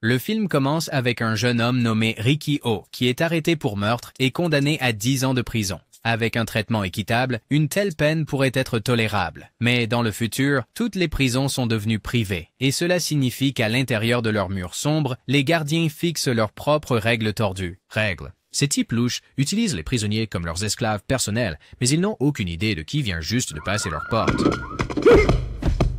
Le film commence avec un jeune homme nommé Ricky O, qui est arrêté pour meurtre et condamné à 10 ans de prison. Avec un traitement équitable, une telle peine pourrait être tolérable. Mais dans le futur, toutes les prisons sont devenues privées. Et cela signifie qu'à l'intérieur de leurs murs sombres, les gardiens fixent leurs propres règles tordues. Règles. Ces types louches utilisent les prisonniers comme leurs esclaves personnels, mais ils n'ont aucune idée de qui vient juste de passer leur porte.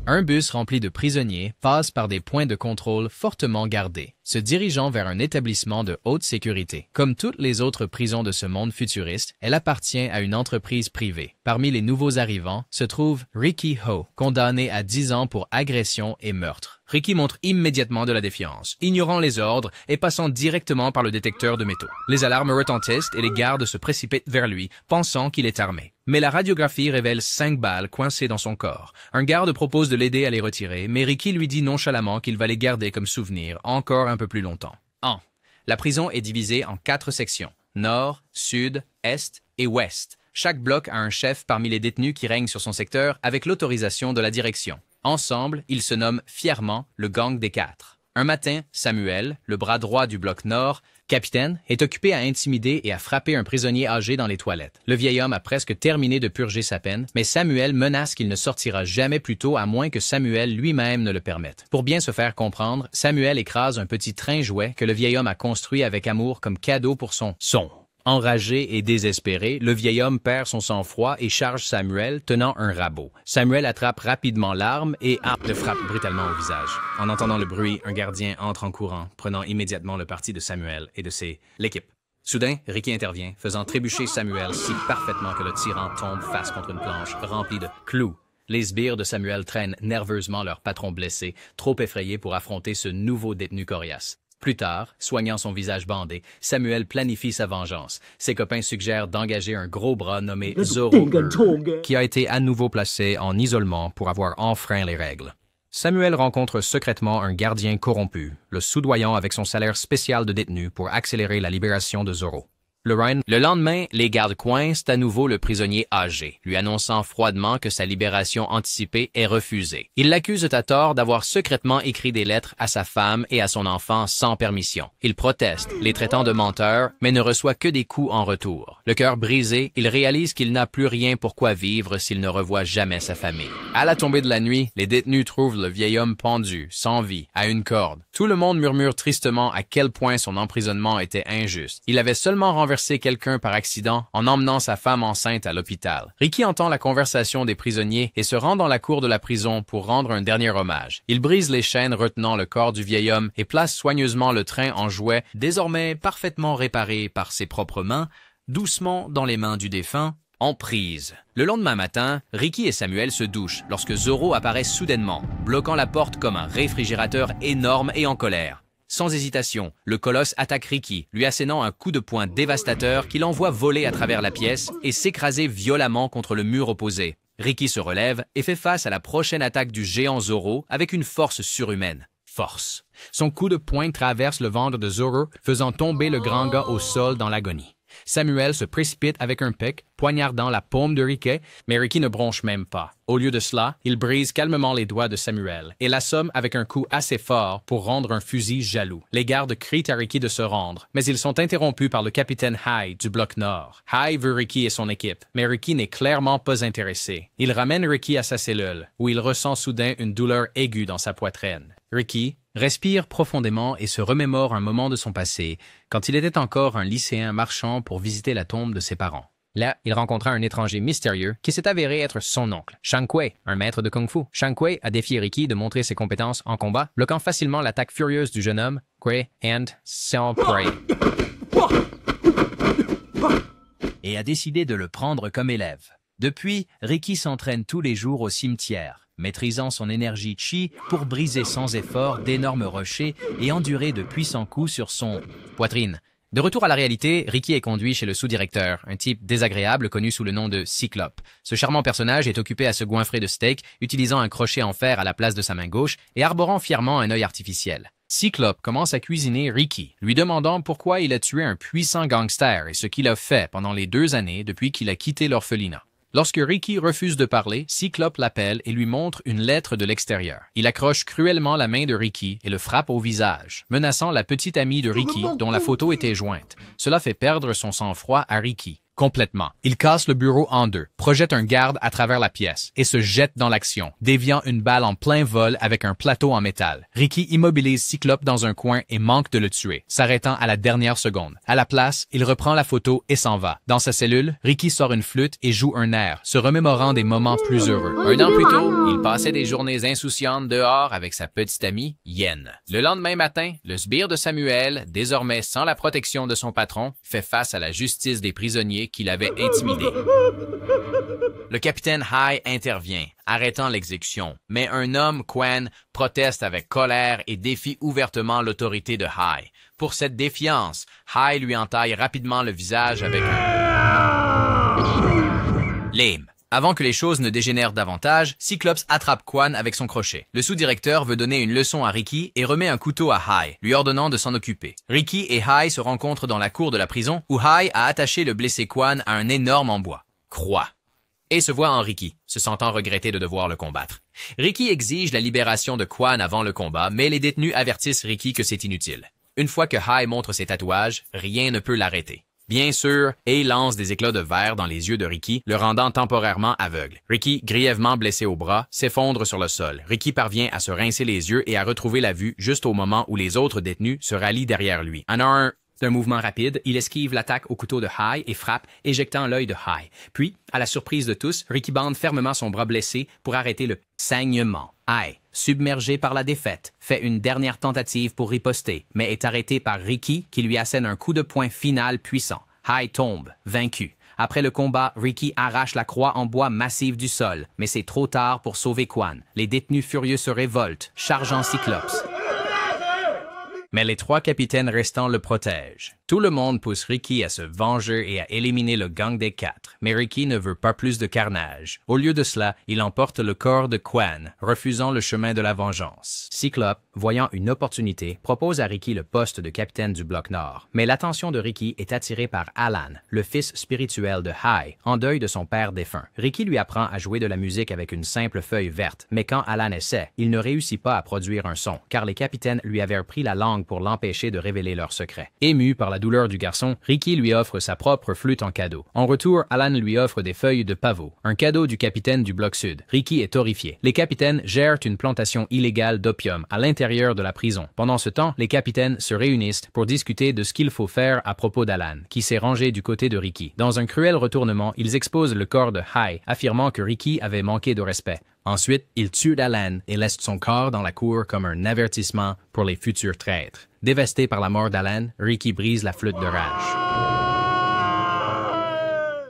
Un bus rempli de prisonniers passe par des points de contrôle fortement gardés, se dirigeant vers un établissement de haute sécurité. Comme toutes les autres prisons de ce monde futuriste, elle appartient à une entreprise privée. Parmi les nouveaux arrivants se trouve Ricky Ho, condamné à 10 ans pour agression et meurtre. Ricky montre immédiatement de la défiance, ignorant les ordres et passant directement par le détecteur de métaux. Les alarmes retentissent et les gardes se précipitent vers lui, pensant qu'il est armé. Mais la radiographie révèle 5 balles coincées dans son corps. Un garde propose de l'aider à les retirer, mais Ricky lui dit nonchalamment qu'il va les garder comme souvenir encore un peu plus longtemps. La prison est divisée en 4 sections, nord, sud, est et ouest. Chaque bloc a un chef parmi les détenus qui règnent sur son secteur avec l'autorisation de la direction. Ensemble, ils se nomment fièrement le gang des 4. Un matin, Samuel, le bras droit du bloc nord, capitaine, est occupé à intimider et à frapper un prisonnier âgé dans les toilettes. Le vieil homme a presque terminé de purger sa peine, mais Samuel menace qu'il ne sortira jamais plus tôt à moins que Samuel lui-même ne le permette. Pour bien se faire comprendre, Samuel écrase un petit train jouet que le vieil homme a construit avec amour comme cadeau pour son son. Enragé et désespéré, le vieil homme perd son sang-froid et charge Samuel tenant un rabot. Samuel attrape rapidement l'arme et le frappe brutalement au visage. En entendant le bruit, un gardien entre en courant, prenant immédiatement le parti de Samuel et de l'équipe. Soudain, Ricky intervient, faisant trébucher Samuel si parfaitement que le tyran tombe face contre une planche remplie de clous. Les sbires de Samuel traînent nerveusement leur patron blessé, trop effrayé pour affronter ce nouveau détenu coriace. Plus tard, soignant son visage bandé, Samuel planifie sa vengeance. Ses copains suggèrent d'engager un gros bras nommé Zorro, qui a été à nouveau placé en isolement pour avoir enfreint les règles. Samuel rencontre secrètement un gardien corrompu, le soudoyant avec son salaire spécial de détenu pour accélérer la libération de Zorro. Le lendemain, les gardes coincent à nouveau le prisonnier âgé, lui annonçant froidement que sa libération anticipée est refusée. Ils l'accusent à tort d'avoir secrètement écrit des lettres à sa femme et à son enfant sans permission. Il proteste, les traitant de menteurs, mais ne reçoit que des coups en retour. Le cœur brisé, il réalise qu'il n'a plus rien pour quoi vivre s'il ne revoit jamais sa famille. À la tombée de la nuit, les détenus trouvent le vieil homme pendu, sans vie, à une corde. Tout le monde murmure tristement à quel point son emprisonnement était injuste. Il avait seulement renversé quelqu'un par accident en emmenant sa femme enceinte à l'hôpital. Ricky entend la conversation des prisonniers et se rend dans la cour de la prison pour rendre un dernier hommage. Il brise les chaînes retenant le corps du vieil homme et place soigneusement le train en jouet, désormais parfaitement réparé par ses propres mains, doucement dans les mains du défunt, en prise. Le lendemain matin, Ricky et Samuel se douchent lorsque Zorro apparaît soudainement, bloquant la porte comme un réfrigérateur énorme et en colère. Sans hésitation, le colosse attaque Ricky, lui assénant un coup de poing dévastateur qui l'envoie voler à travers la pièce et s'écraser violemment contre le mur opposé. Ricky se relève et fait face à la prochaine attaque du géant Zorro avec une force surhumaine. Force. Son coup de poing traverse le ventre de Zorro, faisant tomber le grand gars au sol dans l'agonie. Samuel se précipite avec un pic, poignardant la paume de Ricky, mais Ricky ne bronche même pas. Au lieu de cela, il brise calmement les doigts de Samuel et l'assomme avec un coup assez fort pour rendre un fusil jaloux. Les gardes crient à Ricky de se rendre, mais ils sont interrompus par le capitaine Hyde du bloc nord. Hyde veut Ricky et son équipe, mais Ricky n'est clairement pas intéressé. Il ramène Ricky à sa cellule, où il ressent soudain une douleur aiguë dans sa poitrine. Ricky respire profondément et se remémore un moment de son passé, quand il était encore un lycéen marchant pour visiter la tombe de ses parents. Là, il rencontra un étranger mystérieux qui s'est avéré être son oncle, Shang Kui, un maître de Kung Fu. Shang Kui a défié Ricky de montrer ses compétences en combat, bloquant facilement l'attaque furieuse du jeune homme, Kui and Xiao Prey, et a décidé de le prendre comme élève. Depuis, Ricky s'entraîne tous les jours au cimetière, maîtrisant son énergie chi pour briser sans effort d'énormes rochers et endurer de puissants coups sur son poitrine. De retour à la réalité, Ricky est conduit chez le sous-directeur, un type désagréable connu sous le nom de Cyclope. Ce charmant personnage est occupé à se goinfrer de steak, utilisant un crochet en fer à la place de sa main gauche et arborant fièrement un œil artificiel. Cyclope commence à cuisiner Ricky, lui demandant pourquoi il a tué un puissant gangster et ce qu'il a fait pendant les 2 années depuis qu'il a quitté l'orphelinat. Lorsque Ricky refuse de parler, Cyclope l'appelle et lui montre une lettre de l'extérieur. Il accroche cruellement la main de Ricky et le frappe au visage, menaçant la petite amie de Ricky dont la photo était jointe. Cela fait perdre son sang-froid à Ricky. Complètement. Il casse le bureau en deux, projette un garde à travers la pièce et se jette dans l'action, déviant une balle en plein vol avec un plateau en métal. Ricky immobilise Cyclope dans un coin et manque de le tuer, s'arrêtant à la dernière seconde. À la place, il reprend la photo et s'en va. Dans sa cellule, Ricky sort une flûte et joue un air, se remémorant des moments plus heureux. Un an plus tôt, il passait des journées insouciantes dehors avec sa petite amie, Yen. Le lendemain matin, le sbire de Samuel, désormais sans la protection de son patron, fait face à la justice des prisonniers qui l'avait intimidé. Le capitaine High intervient, arrêtant l'exécution, mais un homme, Quan, proteste avec colère et défie ouvertement l'autorité de High. Pour cette défiance, High lui entaille rapidement le visage avec un lame. Avant que les choses ne dégénèrent davantage, Cyclops attrape Quan avec son crochet. Le sous-directeur veut donner une leçon à Ricky et remet un couteau à High, lui ordonnant de s'en occuper. Ricky et High se rencontrent dans la cour de la prison où High a attaché le blessé Quan à un énorme en bois. Croix. Et se voit en Ricky, se sentant regretter de devoir le combattre. Ricky exige la libération de Quan avant le combat, mais les détenus avertissent Ricky que c'est inutile. Une fois que High montre ses tatouages, rien ne peut l'arrêter. Bien sûr, Hay lance des éclats de verre dans les yeux de Ricky, le rendant temporairement aveugle. Ricky, grièvement blessé au bras, s'effondre sur le sol. Ricky parvient à se rincer les yeux et à retrouver la vue juste au moment où les autres détenus se rallient derrière lui. D'un mouvement rapide, il esquive l'attaque au couteau de High et frappe, éjectant l'œil de High. Puis, à la surprise de tous, Ricky bande fermement son bras blessé pour arrêter le saignement. High, submergé par la défaite, fait une dernière tentative pour riposter, mais est arrêté par Ricky qui lui assène un coup de poing final puissant. High tombe, vaincu. Après le combat, Ricky arrache la croix en bois massive du sol, mais c'est trop tard pour sauver Quan. Les détenus furieux se révoltent, chargeant Cyclops. Mais les trois capitaines restants le protègent. Tout le monde pousse Ricky à se venger et à éliminer le gang des quatre, mais Ricky ne veut pas plus de carnage. Au lieu de cela, il emporte le corps de Quan, refusant le chemin de la vengeance. Cyclope, voyant une opportunité, propose à Ricky le poste de capitaine du Bloc Nord. Mais l'attention de Ricky est attirée par Alan, le fils spirituel de High, en deuil de son père défunt. Ricky lui apprend à jouer de la musique avec une simple feuille verte, mais quand Alan essaie, il ne réussit pas à produire un son, car les capitaines lui avaient appris la langue pour l'empêcher de révéler leur secret. Ému par la douleur du garçon, Ricky lui offre sa propre flûte en cadeau. En retour, Alan lui offre des feuilles de pavot, un cadeau du capitaine du Bloc Sud. Ricky est horrifié. Les capitaines gèrent une plantation illégale d'opium à l'intérieur de la prison. Pendant ce temps, les capitaines se réunissent pour discuter de ce qu'il faut faire à propos d'Alan, qui s'est rangé du côté de Ricky. Dans un cruel retournement, ils exposent le corps de High, affirmant que Ricky avait manqué de respect. Ensuite, il tue Alan et laisse son corps dans la cour comme un avertissement pour les futurs traîtres. Dévasté par la mort d'Alan, Ricky brise la flûte de rage.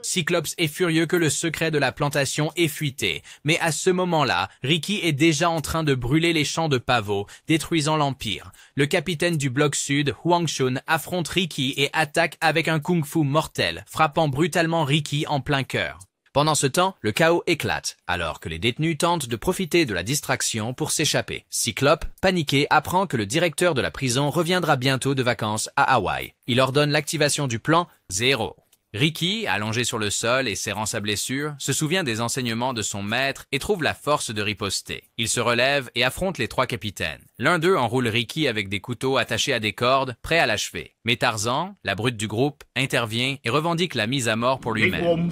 Cyclops est furieux que le secret de la plantation ait fuité, mais à ce moment-là, Ricky est déjà en train de brûler les champs de pavots, détruisant l'Empire. Le capitaine du Bloc Sud, Huang Shun, affronte Ricky et attaque avec un kung-fu mortel, frappant brutalement Ricky en plein cœur. Pendant ce temps, le chaos éclate, alors que les détenus tentent de profiter de la distraction pour s'échapper. Cyclope, paniqué, apprend que le directeur de la prison reviendra bientôt de vacances à Hawaï. Il ordonne l'activation du plan 0. Ricky, allongé sur le sol et serrant sa blessure, se souvient des enseignements de son maître et trouve la force de riposter. Il se relève et affronte les trois capitaines. L'un d'eux enroule Ricky avec des couteaux attachés à des cordes, prêts à l'achever. Mais Tarzan, la brute du groupe, intervient et revendique la mise à mort pour lui-même.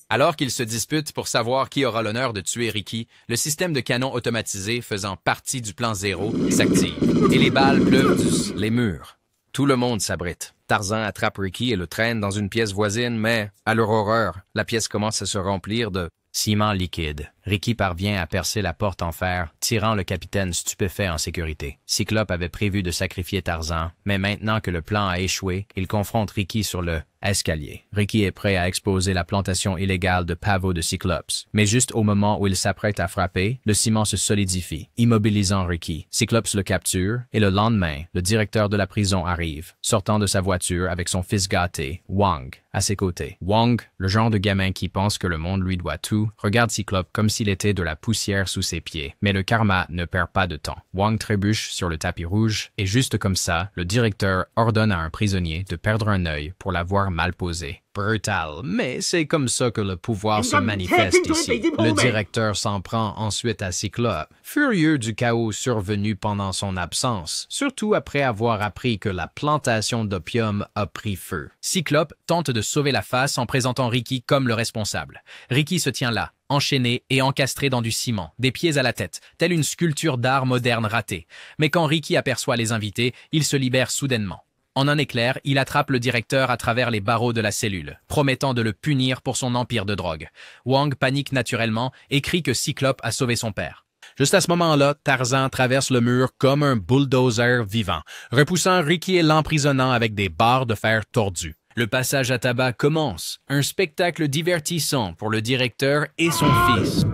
Alors qu'ils se disputent pour savoir qui aura l'honneur de tuer Ricky, le système de canon automatisé faisant partie du plan 0 s'active. Et les balles pleuvent les murs. Tout le monde s'abrite. Tarzan attrape Ricky et le traîne dans une pièce voisine, mais, à leur horreur, la pièce commence à se remplir de ciment liquide. Ricky parvient à percer la porte en fer, tirant le capitaine stupéfait en sécurité. Cyclope avait prévu de sacrifier Tarzan, mais maintenant que le plan a échoué, il confronte Ricky sur le escalier. Ricky est prêt à exposer la plantation illégale de pavots de Cyclops. Mais juste au moment où il s'apprête à frapper, le ciment se solidifie, immobilisant Ricky. Cyclops le capture, et le lendemain, le directeur de la prison arrive, sortant de sa voiture avec son fils gâté, Wang, à ses côtés. Wang, le genre de gamin qui pense que le monde lui doit tout, regarde Cyclope comme s'il était de la poussière sous ses pieds. Mais le karma ne perd pas de temps. Wang trébuche sur le tapis rouge et juste comme ça, le directeur ordonne à un prisonnier de perdre un œil pour l'avoir mal posé. Brutal, mais c'est comme ça que le pouvoir se manifeste ici. Le directeur s'en prend ensuite à Cyclope, furieux du chaos survenu pendant son absence, surtout après avoir appris que la plantation d'opium a pris feu. Cyclope tente de sauver la face en présentant Ricky comme le responsable. Ricky se tient là, enchaîné et encastré dans du ciment, des pieds à la tête, telle une sculpture d'art moderne ratée. Mais quand Ricky aperçoit les invités, il se libère soudainement. En un éclair, il attrape le directeur à travers les barreaux de la cellule, promettant de le punir pour son empire de drogue. Wang panique naturellement et crie que Cyclope a sauvé son père. Juste à ce moment-là, Tarzan traverse le mur comme un bulldozer vivant, repoussant Ricky et l'emprisonnant avec des barres de fer tordues. Le passage à tabac commence, un spectacle divertissant pour le directeur et son fils.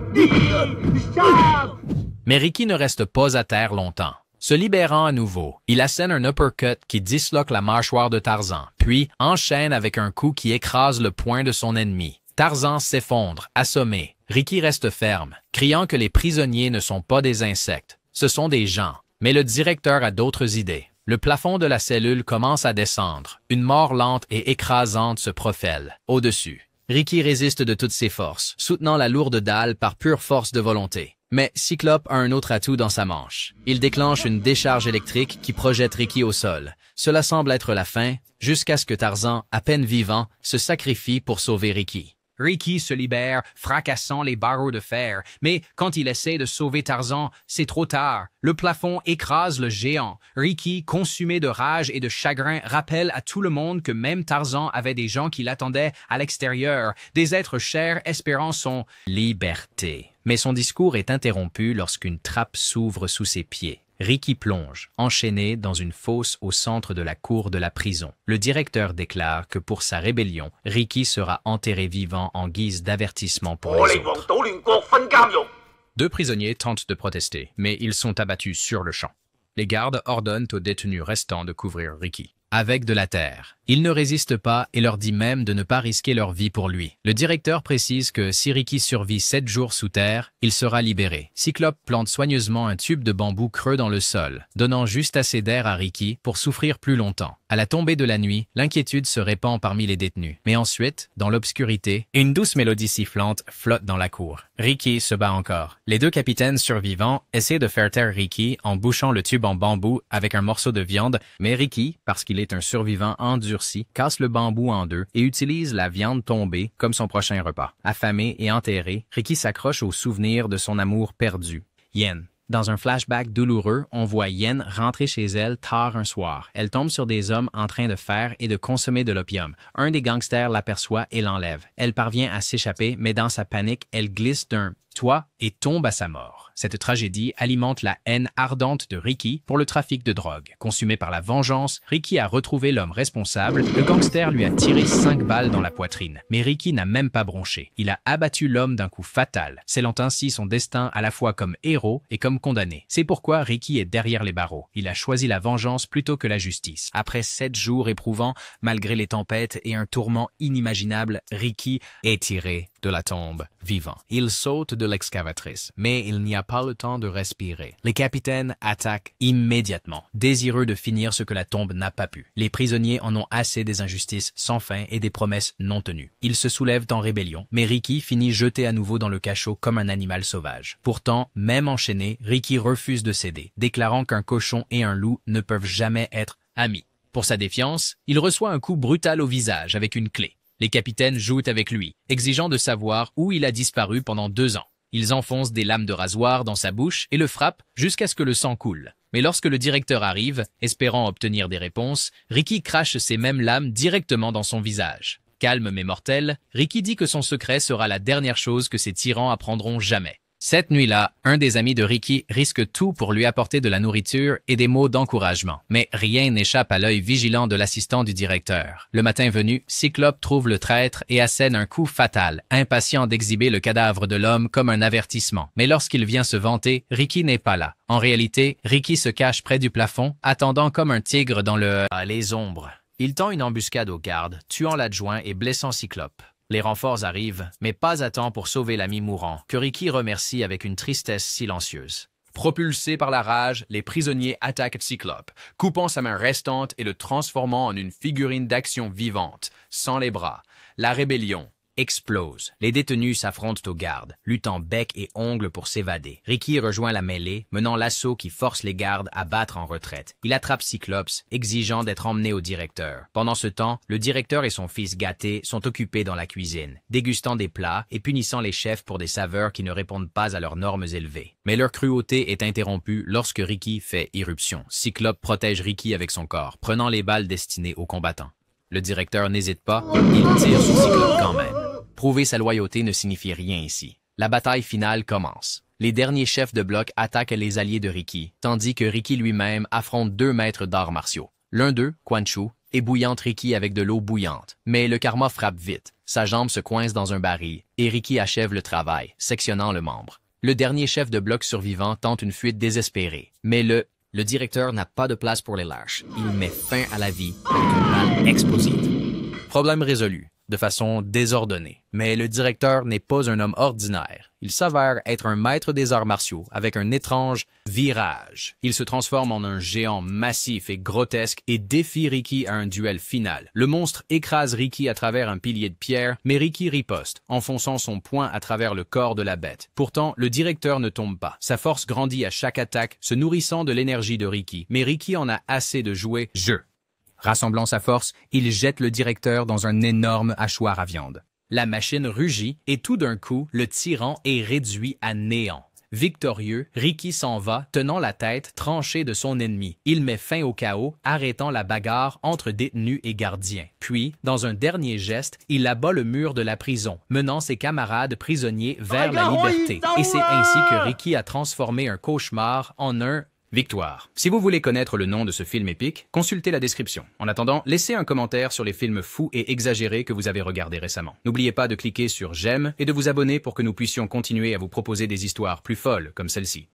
Mais Ricky ne reste pas à terre longtemps. Se libérant à nouveau, il assène un uppercut qui disloque la mâchoire de Tarzan, puis enchaîne avec un coup qui écrase le poing de son ennemi. Tarzan s'effondre, assommé. Ricky reste ferme, criant que les prisonniers ne sont pas des insectes, ce sont des gens. Mais le directeur a d'autres idées. Le plafond de la cellule commence à descendre. Une mort lente et écrasante se profile, au-dessus. Ricky résiste de toutes ses forces, soutenant la lourde dalle par pure force de volonté. Mais Cyclope a un autre atout dans sa manche. Il déclenche une décharge électrique qui projette Ricky au sol. Cela semble être la fin, jusqu'à ce que Tarzan, à peine vivant, se sacrifie pour sauver Ricky. Ricky se libère, fracassant les barreaux de fer, mais quand il essaie de sauver Tarzan, c'est trop tard. Le plafond écrase le géant. Ricky, consumé de rage et de chagrin, rappelle à tout le monde que même Tarzan avait des gens qui l'attendaient à l'extérieur, des êtres chers espérant son liberté. Mais son discours est interrompu lorsqu'une trappe s'ouvre sous ses pieds. Ricky plonge, enchaîné dans une fosse au centre de la cour de la prison. Le directeur déclare que pour sa rébellion, Ricky sera enterré vivant en guise d'avertissement pour les autres. 2 prisonniers tentent de protester, mais ils sont abattus sur le champ. Les gardes ordonnent aux détenus restants de couvrir Ricky avec de la terre. Il ne résiste pas et leur dit même de ne pas risquer leur vie pour lui. Le directeur précise que si Ricky survit 7 jours sous terre, il sera libéré. Cyclope plante soigneusement un tube de bambou creux dans le sol, donnant juste assez d'air à Ricky pour souffrir plus longtemps. À la tombée de la nuit, l'inquiétude se répand parmi les détenus. Mais ensuite, dans l'obscurité, une douce mélodie sifflante flotte dans la cour. Ricky se bat encore. Les 2 capitaines survivants essaient de faire taire Ricky en bouchant le tube en bambou avec un morceau de viande, mais Ricky, parce qu'il est un survivant endurci, casse le bambou en 2 et utilise la viande tombée comme son prochain repas. Affamé et enterré, Ricky s'accroche au souvenir de son amour perdu, Yen. Dans un flashback douloureux, on voit Yen rentrer chez elle tard un soir. Elle tombe sur des hommes en train de faire et de consommer de l'opium. Un des gangsters l'aperçoit et l'enlève. Elle parvient à s'échapper, mais dans sa panique, elle glisse d'un toit et tombe à sa mort. Cette tragédie alimente la haine ardente de Ricky pour le trafic de drogue. Consumé par la vengeance, Ricky a retrouvé l'homme responsable. Le gangster lui a tiré 5 balles dans la poitrine. Mais Ricky n'a même pas bronché. Il a abattu l'homme d'un coup fatal, scellant ainsi son destin à la fois comme héros et comme condamné. C'est pourquoi Ricky est derrière les barreaux. Il a choisi la vengeance plutôt que la justice. Après 7 jours éprouvants, malgré les tempêtes et un tourment inimaginable, Ricky est tiré de la tombe vivant. Il saute de l'excavatrice, mais il n'y a pas le temps de respirer. Les capitaines attaquent immédiatement, désireux de finir ce que la tombe n'a pas pu. Les prisonniers en ont assez des injustices sans fin et des promesses non tenues. Ils se soulèvent en rébellion, mais Ricky finit jeté à nouveau dans le cachot comme un animal sauvage. Pourtant, même enchaîné, Ricky refuse de céder, déclarant qu'un cochon et un loup ne peuvent jamais être amis. Pour sa défiance, il reçoit un coup brutal au visage avec une clé. Les capitaines jouent avec lui, exigeant de savoir où il a disparu pendant 2 ans. Ils enfoncent des lames de rasoir dans sa bouche et le frappent jusqu'à ce que le sang coule. Mais lorsque le directeur arrive, espérant obtenir des réponses, Ricky crache ces mêmes lames directement dans son visage. Calme mais mortel, Ricky dit que son secret sera la dernière chose que ces tyrans apprendront jamais. Cette nuit-là, un des amis de Ricky risque tout pour lui apporter de la nourriture et des mots d'encouragement. Mais rien n'échappe à l'œil vigilant de l'assistant du directeur. Le matin venu, Cyclope trouve le traître et assène un coup fatal, impatient d'exhiber le cadavre de l'homme comme un avertissement. Mais lorsqu'il vient se vanter, Ricky n'est pas là. En réalité, Ricky se cache près du plafond, attendant comme un tigre dans les ombres. Il tend une embuscade aux gardes, tuant l'adjoint et blessant Cyclope. Les renforts arrivent, mais pas à temps pour sauver l'ami mourant, que Ricky remercie avec une tristesse silencieuse. Propulsés par la rage, les prisonniers attaquent Cyclope, coupant sa main restante et le transformant en une figurine d'action vivante, sans les bras. La rébellion explose. Les détenus s'affrontent aux gardes, luttant bec et ongles pour s'évader. Ricky rejoint la mêlée, menant l'assaut qui force les gardes à battre en retraite. Il attrape Cyclope, exigeant d'être emmené au directeur. Pendant ce temps, le directeur et son fils gâté sont occupés dans la cuisine, dégustant des plats et punissant les chefs pour des saveurs qui ne répondent pas à leurs normes élevées. Mais leur cruauté est interrompue lorsque Ricky fait irruption. Cyclope protège Ricky avec son corps, prenant les balles destinées aux combattants. Le directeur n'hésite pas, il tire sur Cyclope quand même. Prouver sa loyauté ne signifie rien ici. La bataille finale commence. Les derniers chefs de bloc attaquent les alliés de Ricky, tandis que Ricky lui-même affronte 2 maîtres d'arts martiaux. L'un d'eux, Quan Chu, ébouillante Ricky avec de l'eau bouillante. Mais le karma frappe vite. Sa jambe se coince dans un baril, et Ricky achève le travail, sectionnant le membre. Le dernier chef de bloc survivant tente une fuite désespérée. Mais le directeur n'a pas de place pour les lâches. Il met fin à la vie avec une balle explosive. Problème résolu. De façon désordonnée. Mais le directeur n'est pas un homme ordinaire. Il s'avère être un maître des arts martiaux avec un étrange virage. Il se transforme en un géant massif et grotesque et défie Ricky à un duel final. Le monstre écrase Ricky à travers un pilier de pierre, mais Ricky riposte, enfonçant son poing à travers le corps de la bête. Pourtant, le directeur ne tombe pas. Sa force grandit à chaque attaque, se nourrissant de l'énergie de Ricky. Mais Ricky en a assez de jouer jeu. Rassemblant sa force, il jette le directeur dans un énorme hachoir à viande. La machine rugit et tout d'un coup, le tyran est réduit à néant. Victorieux, Ricky s'en va, tenant la tête tranchée de son ennemi. Il met fin au chaos, arrêtant la bagarre entre détenus et gardiens. Puis, dans un dernier geste, il abat le mur de la prison, menant ses camarades prisonniers vers la liberté. Et c'est ainsi que Ricky a transformé un cauchemar en un victoire. Si vous voulez connaître le nom de ce film épique, consultez la description. En attendant, laissez un commentaire sur les films fous et exagérés que vous avez regardés récemment. N'oubliez pas de cliquer sur j'aime et de vous abonner pour que nous puissions continuer à vous proposer des histoires plus folles comme celle-ci.